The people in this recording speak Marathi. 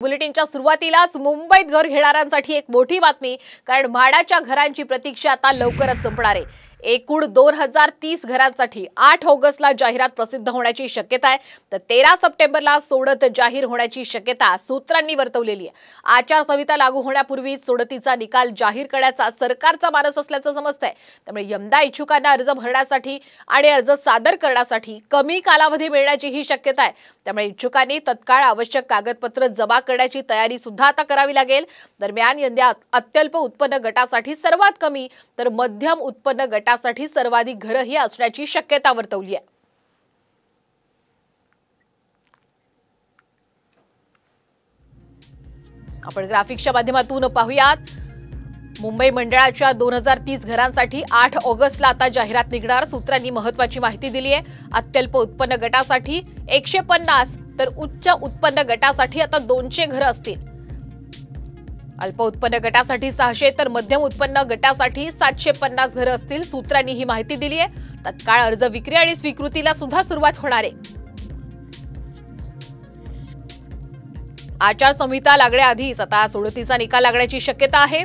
बुलेटिनच्या सुरुवातीलाच मुंबईत घर घेणाऱ्यांसाठी एक मोठी बातमी, कारण म्हाडाच्या घरांची प्रतीक्षा आता लवकरच संपणार आहे। एकूण 2030 घरांसाठी 8 ऑगस्टला जाहिरात प्रसिद्ध होण्याची शक्यता आहे, तर 13 सप्टेंबरला सोडत जाहीर होण्याची शक्यता सूत्रांनी वर्तवलेली आहे। आचारसंहिता लागू होण्यापूर्वी सोडतीचा निकाल जाहीर करण्याचा सरकारचा मानस असल्याचं समजतंय। त्यामुळे यंदा इच्छुकांना अर्ज भरण्यासाठी आणि अर्ज सादर करण्यासाठी कमी कालावधी मिळण्याची ही शक्यता आहे। त्यामुळे इच्छुकांनी तत्काळ आवश्यक कागदपत्र जमा करण्याची तयारी सुद्धा आता करावी लागेल। दरम्यान यंदा अत्यल्प उत्पन्न गटासाठी सर्वात कमी तर मध्यम उत्पन्न गटासाठी सर्वाधिक घरही असण्याची शक्यता वर्तवली आहे। आपण ग्राफिक्सच्या माध्यमातून पाहूयात। मुंबई मंडळाच्या 2030 घरांसाठी 8 ऑगस्टला आता जाहिरात निघणार। सूत्रांनी महत्त्वाची माहिती दिली आहे। अत्यल्प उत्पन्न गटासाठी 150 तर उच्च उत्पन्न गटासाठी आता 200 घरं असतील। अल्प उत्पन्न गटासाठी 600 तर मध्यम उत्पन्न गटासाठी 750 घरं असतील। सूत्रांनी ही माहिती दिली आहे। तत्काळ अर्ज विक्री आणि स्वीकृतीला सुद्धा सुरुवात होणार आहे। आचारसंहिता लागण्याआधीच आता सोडतीचा निकाल लागण्याची शक्यता आहे।